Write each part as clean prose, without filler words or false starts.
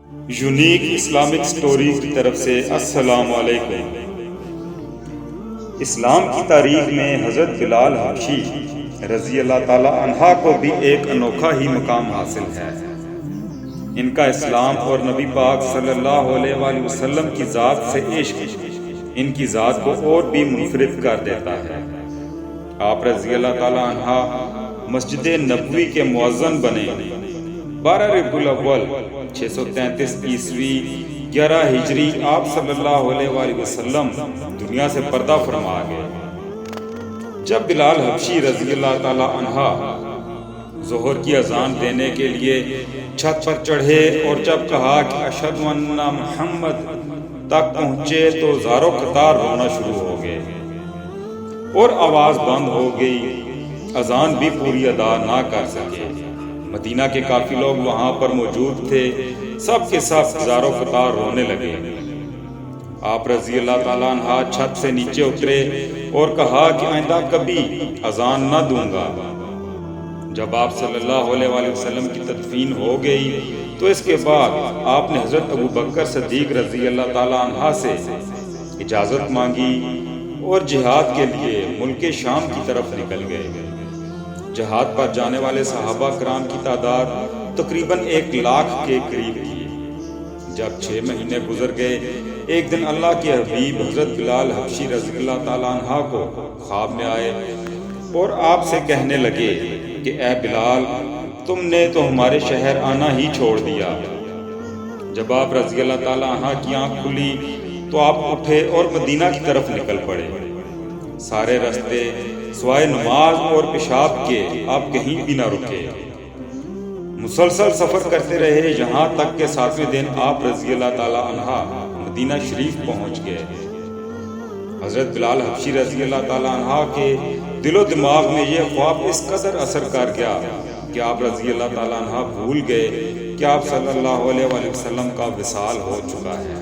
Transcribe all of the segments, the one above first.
Unique Islamic stories کی طرف سے السلام علیکم۔ اسلام کی تاریخ میں حضرت بلال حبشی رضی اللہ تعالی عنہ کو بھی ایک انوکھا ہی مقام حاصل ہے۔ ان کا اسلام اور نبی پاک صلی اللہ علیہ وآلہ وسلم کی ذات سے عشق ان کی ذات کو اور بھی منفرد کر دیتا ہے۔ آپ رضی اللہ تعالی عنہ مسجد نبوی کے مؤذن بنے۔ 12 ربیع الاول 633 عیسوی 11 ہجری آپ صلی اللہ علیہ وآلہ وسلم دنیا سے پردہ فرما گئے۔ جب بلال حبشی رضی اللہ تعالی عنہ ظہر کی اذان دینے کے لیے چھت پر چڑھے اور جب کہا کہ اشہد ان محمد تک پہنچے تو زارو قطار رونا شروع ہو گئے اور آواز بند ہو گئی، اذان بھی پوری ادا نہ کر سکے۔ مدینہ کے کافی لوگ وہاں پر موجود تھے، سب کے سب زارو قطار رونے لگے۔ آپ رضی اللہ تعالیٰ عنہ چھت سے نیچے اترے اور کہا کہ آئندہ کبھی اذان نہ دوں گا۔ جب آپ صلی اللہ علیہ وآلہ وسلم کی تدفین ہو گئی تو اس کے بعد آپ نے حضرت ابو بکر صدیق رضی اللہ تعالیٰ عنہ سے اجازت مانگی اور جہاد کے لیے ملک شام کی طرف نکل گئے۔ جہاد پر جانے والے صحابہ کرام کی تعداد تقریباً 1 لاکھ کے قریب تھی۔ جب 6 مہینے گزر گئے، ایک دن اللہ کے حبیب حضرت بلال حبشی رضی اللہ تعالیٰ عنہ کو خواب میں آئے اور آپ سے کہنے لگے کہ اے بلال، تم نے تو ہمارے شہر آنا ہی چھوڑ دیا۔ جب آپ رضی اللہ تعالیٰ عنہ کی آنکھ کھلی تو آپ اٹھے اور مدینہ کی طرف نکل پڑے۔ سارے راستے سوائے نماز اور پیشاب کے آپ کہیں بھی نہ رکے، مسلسل سفر کرتے رہے، یہاں تک کہ 7ویں دن آپ رضی اللہ تعالیٰ عنہ مدینہ شریف پہنچ گئے۔ حضرت بلال حبشی رضی اللہ تعالیٰ عنہ کے دل و دماغ میں یہ خواب اس قدر اثر کر گیا کہ آپ رضی اللہ تعالیٰ عنہ بھول گئے کہ آپ صلی اللہ علیہ وآلہ وسلم کا وصال ہو چکا ہے۔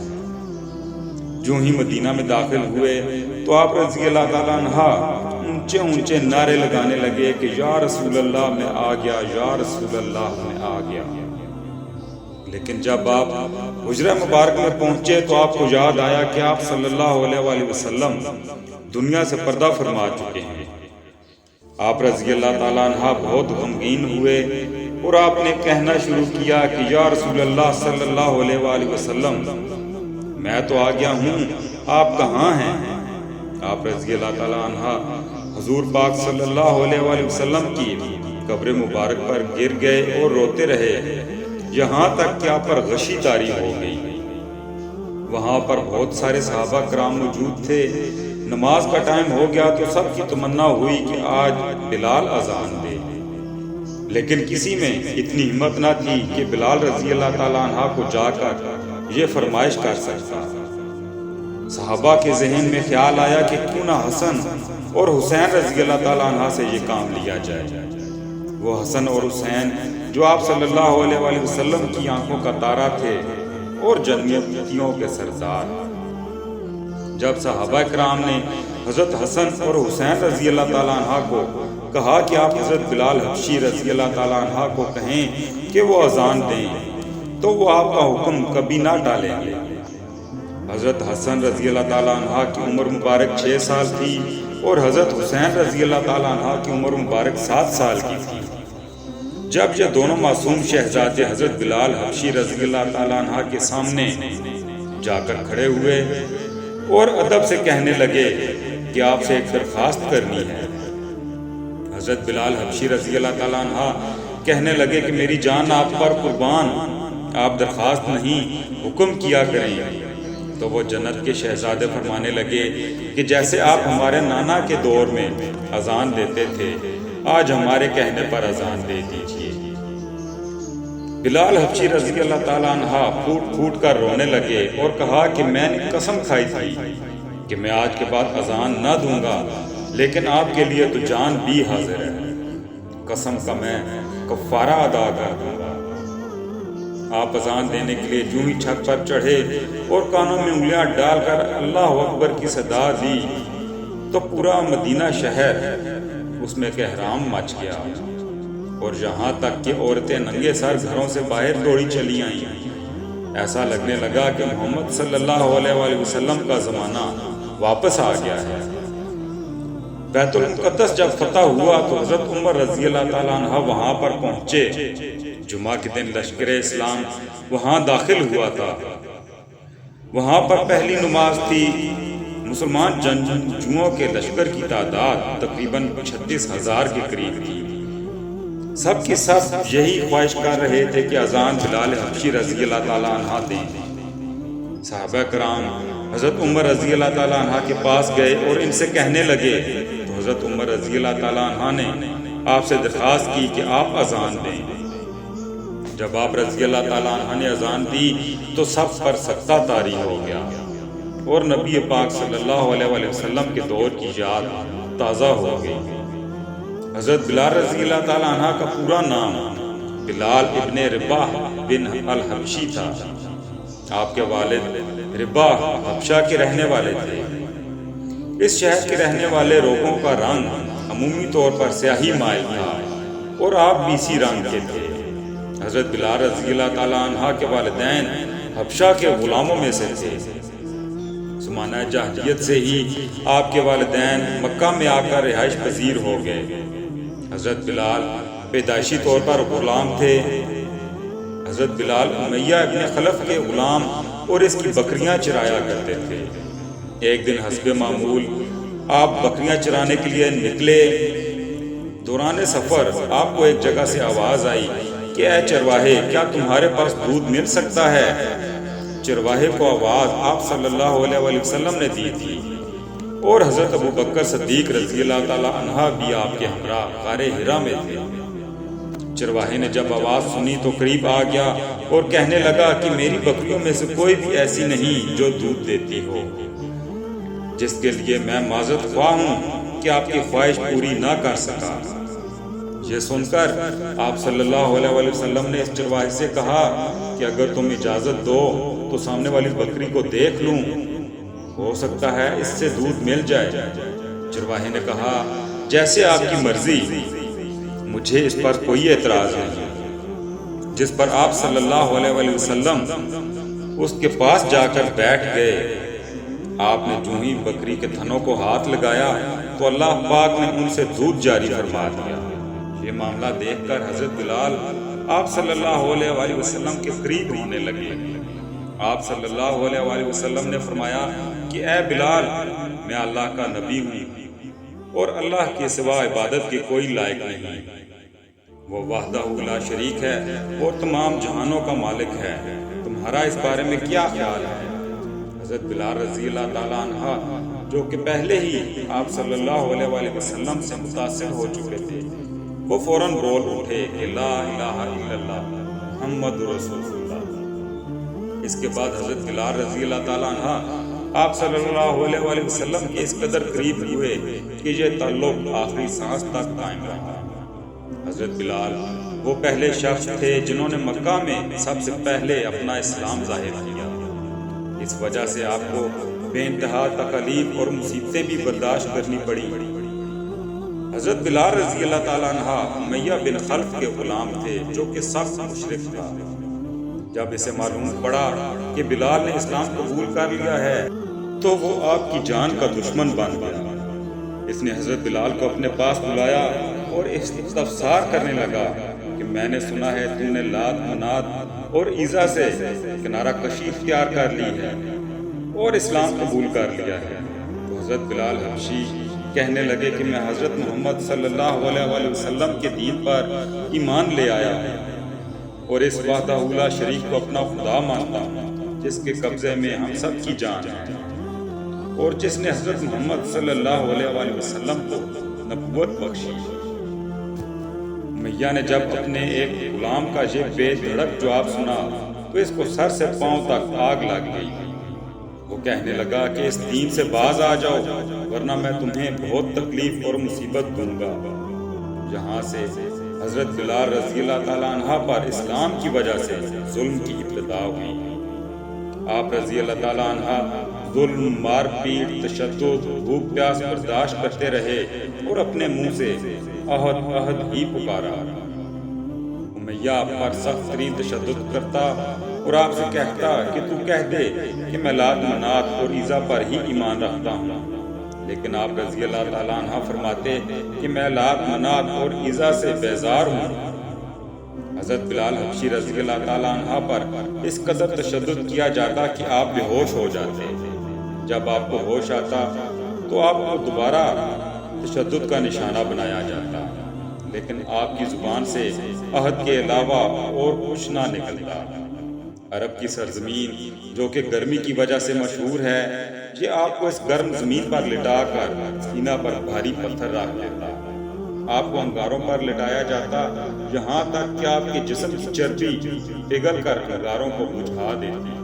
جو ہی مدینہ میں داخل ہوئے تو آپ رضی اللہ تعالیٰ عنہ اونچے اونچے نعرے لگانے لگے کہ یا رسول اللہ میں آ گیا، یا رسول اللہ میں آ گیا۔ لیکن جب آپ حجرہ مبارک میں پہنچے تو آپ کو یاد آیا کہ آپ صلی اللہ علیہ وآلہ وسلم دنیا سے پردہ فرما چکے ہیں۔ آپ رضی اللہ تعالیٰ عنہ بہت غمگین ہوئے اور آپ نے کہنا شروع کیا کہ یا رسول اللہ صلی اللہ علیہ وآلہ وسلم، میں تو آ گیا ہوں، آپ کہاں ہیں؟ آپ رضی اللہ تعالیٰ عنہ حضور پاک صلی اللہ علیہ وآلہ وسلم کی قبر مبارک پر گر گئے اور روتے رہے، یہاں تک کہ آپ پر غشی طاری ہو گئی۔ وہاں پر بہت سارے صحابہ کرام موجود تھے۔ نماز کا ٹائم ہو گیا تو سب کی تمنا ہوئی کہ آج بلال اذان دے، لیکن کسی میں اتنی ہمت نہ تھی کہ بلال رضی اللہ تعالیٰ عنہ کو جا کر یہ فرمائش کر سکتا۔ صحابہ کے ذہن میں خیال آیا کہ کیوں نہ حسن اور حسین رضی اللہ تعالیٰ عنہ سے یہ کام لیا جائے۔ وہ حسن اور حسین جو آپ صلی اللہ علیہ وآلہ وسلم کی آنکھوں کا تارا تھے اور جنتیوں کے سردار۔ جب صحابہ کرام نے حضرت حسن اور حسین رضی اللہ تعالیٰ عنہ کو کہا کہ آپ حضرت بلال حبشی رضی اللہ تعالیٰ عنہ کو کہیں کہ وہ اذان دیں تو وہ آپ کا حکم کبھی نہ ٹالیں گے۔ حضرت حسن رضی اللہ تعالیٰ عنہ کی عمر مبارک 6 سال تھی اور حضرت حسین رضی اللہ تعالیٰ عنہ کی عمر مبارک 7 سال کی تھی۔ جب یہ دونوں معصوم شہزادے حضرت بلال حبشی رضی اللہ تعالیٰ عنہ کے سامنے جا کر کھڑے ہوئے اور ادب سے کہنے لگے کہ آپ سے ایک درخواست کرنی ہے۔ حضرت بلال حبشی رضی اللہ تعالیٰ عنہ کہنے لگے کہ میری جان آپ پر قربان، آپ درخواست نہیں حکم کیا کریں۔ تو وہ جنت کے شہزادے فرمانے لگے کہ جیسے آپ ہمارے نانا کے دور میں اذان دیتے تھے، آج ہمارے کہنے پر اذان دے دیجیے۔ بلال حبشی رضی اللہ تعالیٰ عنہ پھوٹ پھوٹ کر رونے لگے اور کہا کہ میں نے قسم کھائی تھی کہ میں آج کے بعد اذان نہ دوں گا، لیکن آپ کے لیے تو جان بھی حاضر ہے، قسم کا میں کفارہ ادا کر دوں گا۔ آپ اذان دینے کے لیے جو ہی چھت پر چڑھے اور کانوں میں انگلیاں ڈال کر اللہ اکبر کی صدا دی تو پورا مدینہ شہر اس میں احرام مچ گیا اور یہاں تک کہ عورتیں ننگے سر گھروں سے باہر دوڑی چلی آئیں۔ ایسا لگنے لگا کہ محمد صلی اللہ علیہ وآلہ وسلم کا زمانہ واپس آ گیا ہے۔ بیت المقدس جب فتح ہوا تو حضرت عمر رضی اللہ تعالیٰ عنہ وہاں پر پہنچے۔ جمعہ کے دن لشکر اسلام وہاں داخل ہوا تھا۔ وہاں پر پہلی نماز تھی۔ مسلمان جنگجوؤں کے لشکر کی تعداد تقریباً 36,000 کے قریب تھی۔ سب کی سب یہی خواہش کر رہے تھے کہ اذان بلال حبشی رضی اللہ تعالیٰ عنہ دیں۔ صحابہ کرام حضرت عمر رضی اللہ تعالیٰ عنہ کے پاس گئے اور ان سے کہنے لگے تو حضرت عمر رضی اللہ تعالیٰ عنہ نے آپ سے درخواست کی کہ آپ اذان دیں۔ جب آپ رضی اللہ تعالیٰ عنہ نے اذان دی تو سب پر سکتہ طاری ہو گیا اور نبی پاک صلی اللہ علیہ وآلہ وسلم کے دور کی یاد تازہ ہو گئی۔ حضرت بلال رضی اللہ تعالیٰ عنہ کا پورا نام بلال ابن رباح بن الحبشی تھا۔ آپ کے والد رباح حبشہ کے رہنے والے تھے۔ اس شہر کے رہنے والے لوگوں کا رنگ عمومی طور پر سیاہی مائل تھا اور آپ بیسی رنگ کے تھے۔ حضرت بلال رضی اللہ تعالیٰ عنہ کے والدین حبشہ کے غلاموں میں سے تھے۔ زمانہ جاہلیت سے ہی آپ کے والدین مکہ میں آ کر رہائش پذیر ہو گئے۔ حضرت بلال پیدائشی طور پر غلام تھے۔ حضرت بلال امیہ ابن خلف کے غلام اور اس کی بکریاں چرایا کرتے تھے۔ ایک دن حسب معمول آپ بکریاں چرانے کے لیے نکلے۔ دوران سفر آپ کو ایک جگہ سے آواز آئی کہ اے چرواہے، کیا تمہارے پاس دودھ مل سکتا ہے؟ چرواہے کو آواز آپ صلی اللہ علیہ وآلہ وسلم نے دی تھی اور حضرت ابو بکر صدیق رضی اللہ تعالیٰ عنہ بھی آپ کے ہمراہ غار حرا میں تھے۔ چرواہے نے جب آواز سنی تو قریب آ گیا اور کہنے لگا کہ میری بکریوں میں سے کوئی بھی ایسی نہیں جو دودھ دیتی ہو، جس کے لیے میں معذرت خواہ ہوں کہ آپ کی خواہش پوری نہ کر سکا۔ یہ سن کر آپ صلی اللہ علیہ وآلہ وسلم نے اس چرواہے سے کہا کہ اگر تم اجازت دو تو سامنے والی بکری کو دیکھ لوں، ہو سکتا ہے اس سے دودھ مل جائے۔ چرواہے نے کہا جیسے آپ کی مرضی، مجھے اس پر کوئی اعتراض نہیں۔ جس پر آپ صلی اللہ علیہ وآلہ وسلم اس کے پاس جا کر بیٹھ گئے۔ آپ نے جو ہی بکری کے تھنوں کو ہاتھ لگایا تو اللہ پاک نے ان سے دودھ جاری فرما دیا۔ یہ معاملہ دیکھ کر حضرت بلال آپ صلی اللہ علیہ وآلہ وسلم کے قریب ہونے لگے۔ آپ صلی اللہ علیہ وآلہ وسلم نے فرمایا کہ اے بلال، میں اللہ کا نبی ہوں اور اللہ کے سوا عبادت کے کوئی لائق نہیں۔ وہ وحدہ لا شریک ہے اور تمام جہانوں کا مالک ہے، تمہارا اس بارے میں کیا خیال ہے؟ حضرت بلال رضی اللہ تعالیٰ عنہ جو کہ پہلے ہی آپ صلی اللہ علیہ وآلہ وسلم سے متاثر ہو چکے تھے، وہ فوراً بول اٹھے کہ لا الہ الا اللہ محمد رسول اللہ۔ اس کے بعد حضرت بلال رضی اللہ تعالیٰ عنہ آپ صلی اللہ علیہ وآلہ وسلم کے اس قدر قریب ہوئے کہ یہ تعلق آخری سانس تک قائم رہا۔ حضرت بلال وہ پہلے شخص تھے جنہوں نے مکہ میں سب سے پہلے اپنا اسلام ظاہر کیا۔ اس وجہ سے آپ کو بے انتہا تکالیف اور مصیبتیں بھی برداشت کرنی پڑی۔ حضرت بلال رضی اللہ تعالیٰ عنہ امیہ بن خلف کے غلام تھے جو کہ سخت مشرک تھا۔ جب اسے معلوم پڑا کہ بلال نے اسلام قبول کر لیا ہے تو وہ آپ کی جان کا دشمن بن گیا۔ اس نے حضرت بلال کو اپنے پاس بلایا اور استفسار کرنے لگا کہ میں نے سنا ہے تو نے لات منات اور عیزا سے کنارہ کشی اختیار کر لی ہے اور اسلام قبول کر لیا ہے۔ تو حضرت بلال حبشی کہنے لگے کہ میں حضرت محمد صلی اللہ علیہ وآلہ وسلم کے دین پر ایمان لے آیا ہوں اور اس وحدہ لا شریک کو اپنا خدا مانتا ہوں جس کے قبضے میں ہم سب کی جان ہے اور جس نے حضرت محمد صلی اللہ علیہ وآلہ وسلم کو نبوت بخشی۔ امیہ نے جب اپنے ایک غلام کا یہ بے دھڑک جواب سنا تو اس کو سر سے پاؤں تک آگ لگ گئی۔ وہ کہنے لگا کہ اس دین سے باز آ جاؤ ورنہ میں تمہیں بہت تکلیف اور مصیبت دوں گا۔ یہاں سے حضرت بلال رضی اللہ تعالیٰ عنہ پر اسلام کی وجہ سے ظلم کی ابتدا ہوئی۔ آپ رضی اللہ تعالیٰ عنہ ظلم، مار پیٹ، تشدد، بھوک پیاس برداشت کرتے رہے اور اپنے منہ سے احد احد ہی پکارا۔ امیہ پر سخت ترین تشدد کرتا اور آپ سے کہتا کہ تو کہہ دے کہ میں لات منات اور عزا پر ہی ایمان رکھتا ہوں، لیکن آپ رضی اللہ تعالیٰ عنہ فرماتے کہ میں لات منات اور عزا سے بیزار ہوں۔ حضرت بلال حبشی رضی اللہ تعالیٰ عنہ پر اس قدر تشدد کیا جاتا کہ آپ بے ہوش ہو جاتے۔ جب آپ کو ہوش آتا تو آپ کو دوبارہ تشدد کا نشانہ بنایا جاتا، لیکن آپ کی زبان سے عہد کے علاوہ اور کچھ نہ نکلتا۔ عرب کی سرزمین جو کہ گرمی کی وجہ سے مشہور ہے، یہ آپ کو اس گرم زمین پر لٹا کر سینہ پر بھاری پتھر رکھ دیتا۔ آپ کو انگاروں پر لٹایا جاتا، یہاں تک کہ آپ کے جسم کی چربی پگھل کر انگاروں کو بجھا دیتی۔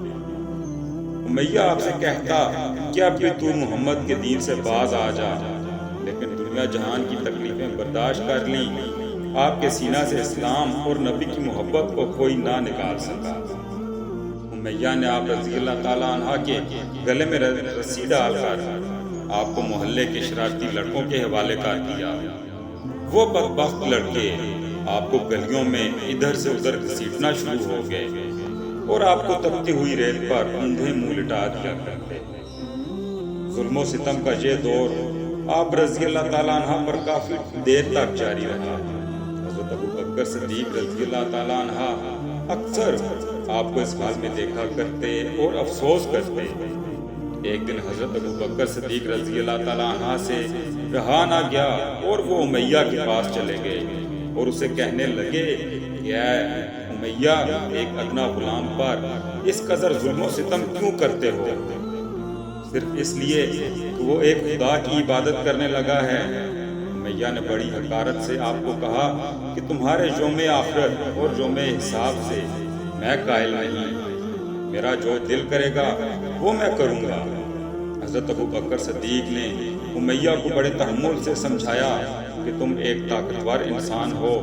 امیہ آپ سے کہتا کہ اب بھی تو محمد کے دین سے باز آ جا، لیکن دنیا جہان کی تکلیفیں برداشت کر لیں، آپ کے سینہ سے اسلام اور نبی کی محبت کو کوئی نہ نکال سکا۔ امیہ نے آپ رضی اللہ تعالیٰ عنہ کے گلے میں رسی ڈال کر آپ کو محلے کے شرارتی لڑکوں کے حوالے کر دیا۔ وہ بدبخت لڑکے آپ کو گلیوں میں ادھر سے ادھر گھسیٹنا شروع ہو گئے اور آپ کو تپتی ہوئی ریت پر اندھے منہ لٹا دیا کرتے۔ ظلم و ستم کا یہ دور آپ رضی اللہ تعالیٰ عنہ پر کافی دیر تک جاری رہا۔ حضرت ابوبکر صدیق رضی اللہ تعالیٰ عنہ اکثر آپ کو اس حال میں دیکھا کرتے اور افسوس کرتے۔ ایک دن حضرت ابوبکر صدیق رضی اللہ تعالیٰ عنہ سے رہا نہ گیا اور وہ امیہ کے پاس چلے گئے اور اسے کہنے لگے کہ اے امیہ، ایک ادنا غلام پر اس قدر ظلم و ستم کیوں کرتے ہو؟ صرف اس لیے کہ وہ ایک خدا کی عبادت کرنے لگا ہے۔ امیہ نے بڑی حقارت سے آپ کو کہا کہ تمہارے یوم آخرت اور یوم حساب سے میں قائل نہیں، میرا جو دل کرے گا وہ میں کروں گا۔ حضرت ابوبکر صدیق نے امیہ کو بڑے تحمل سے سمجھایا کہ تم ایک طاقتور انسان ہو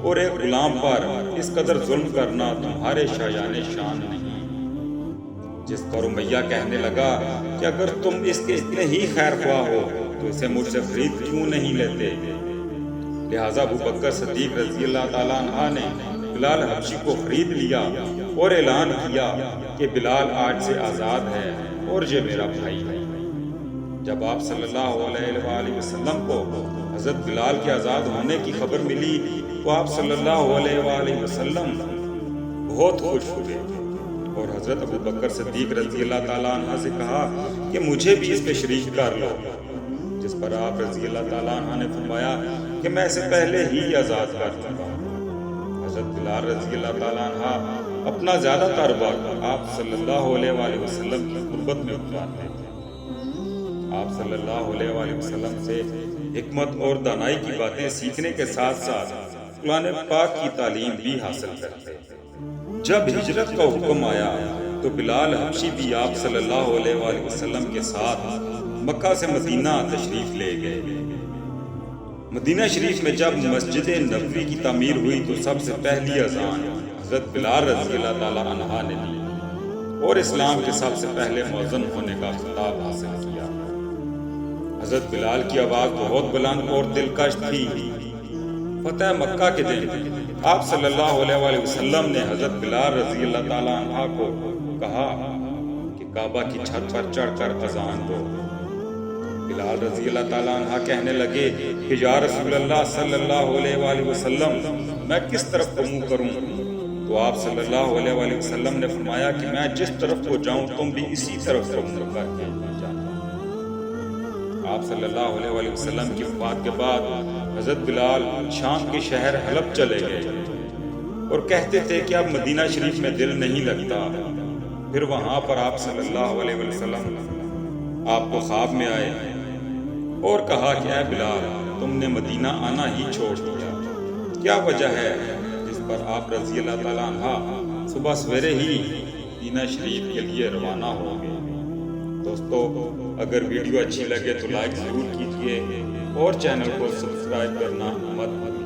اور ایک غلام پر اس قدر ظلم کرنا تمہارے شایان شان نہیں۔ جس پر امیہ کہنے لگا کہ اگر تم اس کے اتنے ہی خیر خواہ ہو تو اسے مجھ سے خرید کیوں نہیں لیتے؟ لہٰذا ابوبکر صدیق رضی اللہ تعالیٰ عنہ نے بلال حبشی کو خرید لیا اور اعلان کیا کہ بلال آج سے آزاد ہے اور یہ میرا بھائی ہے۔ جب آپ صلی اللہ علیہ وآلہ وسلم کو حضرت بلال کے آزاد ہونے کی خبر ملی تو آپ صلی اللہ علیہ وآلہ وسلم بہت خوش ہوئے اور حضرت ابوبکر صدیق رضی اللہ تعالیٰ عنہ سے کہا کہ مجھے بھی اس میں شریک کر لو، جس پر آپ رضی اللہ تعالیٰ عنہ نے فرمایا کہ میں اسے پہلے ہی آزاد کر چکا ہوں۔ حضرت بلال رضی اللہ تعالیٰ عنہ اپنا زیادہ تر وقت آپ صلی اللہ علیہ وآلہ وسلم کی قربت میں گزارتے تھے۔ آپ صلی اللہ علیہ وآلہ وسلم سے حکمت اور دانائی کی باتیں سیکھنے کے ساتھ ساتھ قرآن پاک کی تعلیم بھی حاصل کرتے۔ جب ہجرت کا حکم آیا تو بلال حبشی بھی آپ صلی اللہ علیہ وآلہ وسلم کے ساتھ مکہ سے مدینہ تشریف لے گئے۔ مدینہ شریف میں جب مسجد نبوی کی تعمیر ہوئی تو سب سے پہلی اذان حضرت بلال رضی اللہ تعالیٰ عنہ نے دی اور اسلام کے سب سے پہلے مؤذن ہونے کا خطاب حاصل کیا۔ حضرت بلال کی آواز بہت بلند اور دلکش تھی۔ فتح مکہ کے دن آپ صلی اللہ علیہ وآلہ وسلم نے حضرت بلال رضی اللہ تعالیٰ عنہ کو کہا کہ کعبہ کی چھت پر چڑھ کر اذان دو۔ بلال رضی اللہ تعالیٰ عنہ کہنے لگے کہ یا رسول اللہ صلی اللہ علیہ وآلہ وسلم، میں کس طرف کو منہ کروں؟ تو آپ صلی اللہ علیہ وآلہ وسلم نے فرمایا کہ میں جس طرف کو جاؤں تم بھی اسی طرف کو منہ کر کے جانا۔ آپ صلی اللہ علیہ وآلہ وسلم کی وفات کے بعد حضرت بلال شام کے شہر حلب چلے گئے اور کہتے تھے کہ اب مدینہ شریف میں دل نہیں لگتا۔ پھر وہاں پر آپ صلی اللہ علیہ وسلم آپ کو خواب میں آئے اور کہا کہ اے بلال، تم نے مدینہ آنا ہی چھوڑ دیا، کیا وجہ ہے؟ جس پر آپ رضی اللہ تعالیٰ عنہ صبح سویرے ہی مدینہ شریف کے لیے روانہ ہو گئے۔ دوستو، اگر ویڈیو اچھی لگے تو لائک ضرور کیجیے اور چینل کو سبسکرائب کرنا مت بھولیں۔